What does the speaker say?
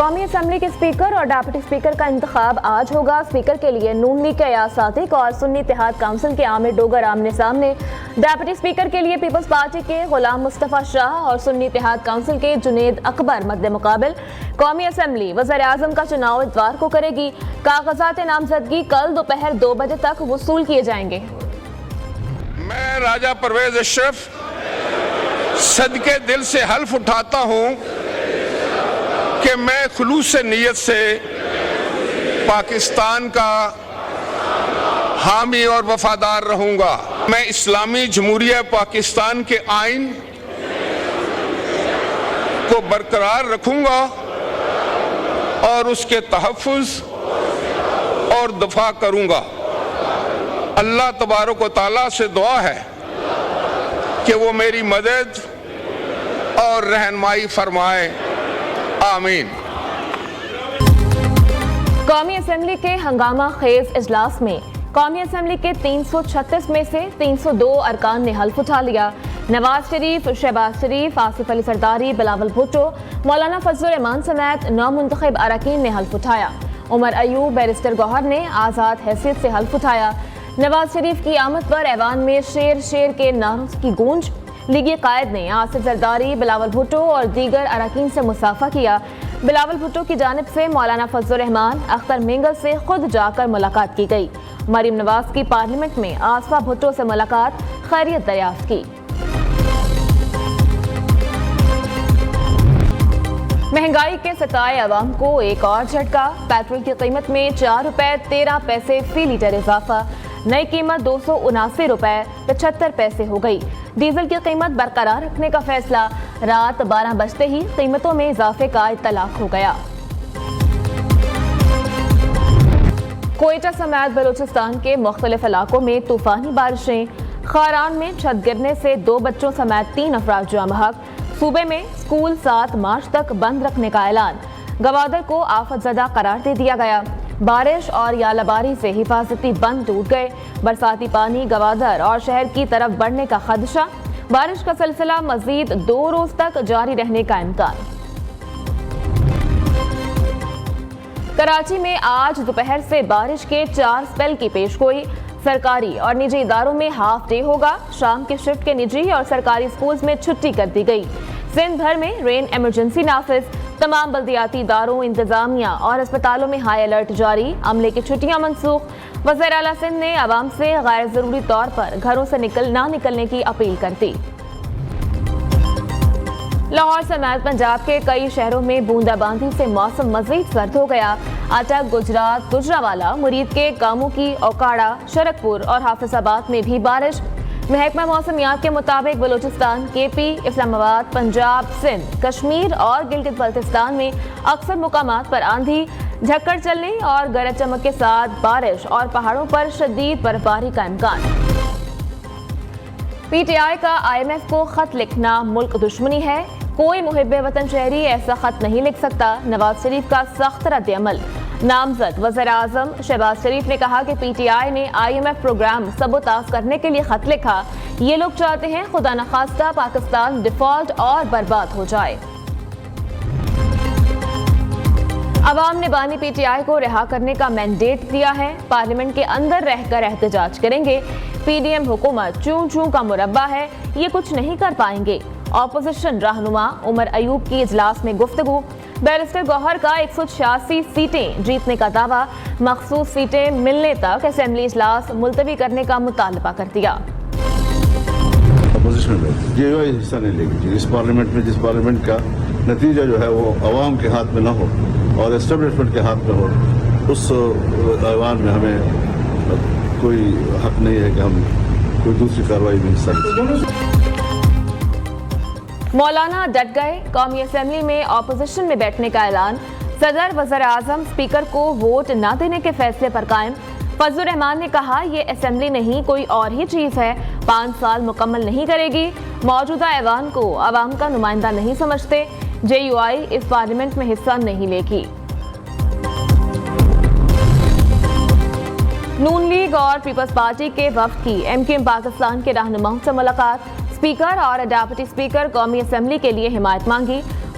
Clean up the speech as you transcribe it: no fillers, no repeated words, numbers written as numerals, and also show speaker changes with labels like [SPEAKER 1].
[SPEAKER 1] قومی اسمبلی کے اسپیکر اور ڈپٹی اسپیکر کا انتخاب آج ہوگا۔ اسپیکر کے لیے نون لیگ کے ایاز صادق اور سنی اتحاد کونسل کے عامر ڈوگر آمنے سامنے، ڈپٹی اسپیکر کے لیے پیپلز پارٹی کے غلام مصطفیٰ شاہ اور سنی اتحاد کونسل کے جنید اکبر مد مقابل۔ قومی اسمبلی وزیر اعظم کا چناؤ اتوار کو کرے گی۔ کاغذات نامزدگی کل دوپہر 2 بجے تک وصول کیے جائیں گے۔
[SPEAKER 2] میں راجہ پرویز اشرف صدقے دل سے حلف اٹھاتا ہوں کہ میں خلوص نیت سے پاکستان کا حامی اور وفادار رہوں گا۔ میں اسلامی جمہوریہ پاکستان کے آئین کو برقرار رکھوں گا اور اس کے تحفظ اور دفاع کروں گا۔ اللہ تبارک و تعالیٰ سے دعا ہے کہ وہ میری مدد اور رہنمائی فرمائے، آمین۔
[SPEAKER 1] قومی اسمبلی کے ہنگامہ خیز اجلاس میں قومی اسمبلی کے 336 میں سے 302 ارکان نے حلف اٹھا لیا۔ نواز شریف، شہباز شریف، آصف علی زرداری، بلاول بھٹو، مولانا فضل الرحمان سمیت 9 منتخب اراکین نے حلف اٹھایا۔ عمر ایوب، بیرسٹر گوہر نے آزاد حیثیت سے حلف اٹھایا۔ نواز شریف کی آمد پر ایوان میں شیر شیر کے نعروں کی گونج۔ لیگی قائد نے آصف زرداری، بلاول بھٹو اور دیگر اراکین سے مصافحہ کیا۔ بلاول بھٹو کی جانب سے مولانا فضل الرحمان، اختر مینگل سے خود جا کر ملاقات کی گئی۔ مریم نواز کی پارلیمنٹ میں آصفہ بھٹو سے ملاقات، خیریت دریافت کی۔ مہنگائی کے ستائے عوام کو ایک اور جھٹکا۔ پیٹرول کی قیمت میں 4 روپے 13 پیسے فی لیٹر اضافہ، نئی قیمت 279 روپے 75 پیسے ہو گئی۔ ڈیزل کی قیمت برقرار رکھنے کا فیصلہ، رات 12 بجتے ہی قیمتوں میں اضافے کا اطلاق ہو گیا۔ کوئٹہ سمیت بلوچستان کے مختلف علاقوں میں طوفانی بارشیں۔ خاران میں چھت گرنے سے 2 بچوں سمیت 3 افراد جاں بحق۔ صوبے میں اسکول 7 مارچ تک بند رکھنے کا اعلان۔ گوادر کو آفت زدہ قرار دے دیا گیا۔ بارش اور یالہ باری سے حفاظتی بند ٹوٹ گئے۔ برساتی پانی گوادر اور شہر کی طرف بڑھنے کا خدشہ۔ بارش کا سلسلہ مزید 2 روز تک جاری رہنے کا امکان۔ کراچی میں آج دوپہر سے بارش کے 4 سپیل کی پیش گوئی۔ سرکاری اور نجی اداروں میں ہاف ڈے ہوگا۔ شام کی شفٹ کے نجی اور سرکاری سکولز میں چھٹی کر دی گئی۔ سندھ بھر میں رین ایمرجنسی نافذ۔ تمام بلدیاتی اداروں، انتظامیہ اور اسپتالوں میں ہائی الرٹ جاری۔ عملے کی چھٹیاں منسوخ۔ وزیر اعلیٰ سندھ نے عوام سے غیر ضروری طور پر گھروں سے نہ نکلنے کی اپیل کر دی۔ لاہور سمیت پنجاب کے کئی شہروں میں بوندا باندی سے موسم مزید سرد ہو گیا۔ اٹک، گجرات، گجرانوالہ، مرید کے گاموں کی اوکاڑا، شرک پور اور حافظ آباد میں بھی بارش۔ محکمہ موسمیات کے مطابق بلوچستان، کے پی، اسلام آباد، پنجاب، سندھ، کشمیر اور گلگت بلتستان میں اکثر مقامات پر آندھی، جھکڑ چلنے اور گرج چمک کے ساتھ بارش اور پہاڑوں پر شدید برفباری کا امکان۔ پی ٹی آئی کا IMF کو خط لکھنا ملک دشمنی ہے۔ کوئی محب وطن شہری ایسا خط نہیں لکھ سکتا۔ نواز شریف کا سخت رد عمل۔ نامزد وزیر اعظم شہباز شریف نے کہا کہ پی ٹی آئی نے IMF پروگرام سبوتاژ کرنے کے لیے خط لکھا۔ یہ لوگ چاہتے ہیں خدا نخواستہ پاکستان ڈیفالٹ اور برباد ہو جائے۔ عوام نے بانی پی ٹی آئی کو رہا کرنے کا مینڈیٹ دیا ہے۔ پارلیمنٹ کے اندر رہ کر احتجاج کریں گے۔ پی ڈی ایم حکومت چوں چوں کا مربع ہے، یہ کچھ نہیں کر پائیں گے۔ اپوزیشن رہنما عمر ایوب کی اجلاس میں گفتگو۔ بیرسٹر گوہر کا 186 سیٹیں جیتنے کا دعویٰ، مخصوص سیٹیں ملنے تک اسمبلی اجلاس ملتوی کرنے کا مطالبہ کر دیا۔
[SPEAKER 3] اپوزیشن میں JUI حصہ نہیں لے گی اس پارلیمنٹ میں، جس پارلیمنٹ کا نتیجہ جو ہے وہ عوام کے ہاتھ میں نہ ہو اور اسٹیبلشمنٹ کے ہاتھ میں ہو، اس ایوان میں ہمیں کوئی حق نہیں ہے کہ ہم کوئی دوسری کارروائی میں حصہ لیں۔
[SPEAKER 1] مولانا ڈٹ گئے۔ قومی اسمبلی میں اپوزیشن میں بیٹھنے کا اعلان۔ صدر، وزیر اعظم، اسپیکر کو ووٹ نہ دینے کے فیصلے پر قائم۔ فضل الرحمان نے کہا یہ اسمبلی نہیں کوئی اور ہی چیز ہے، 5 سال مکمل نہیں کرے گی۔ موجودہ ایوان کو عوام کا نمائندہ نہیں سمجھتے۔ JUI اس پارلیمنٹ میں حصہ نہیں لے گی۔ نون لیگ اور پیپلز پارٹی کے وفد کی MQM پاکستان کے رہنماؤں سے ملاقات۔ اسپیکر اور ڈپٹی اسپیکر قومی اسمبلی کے لیے حمایت مانگی۔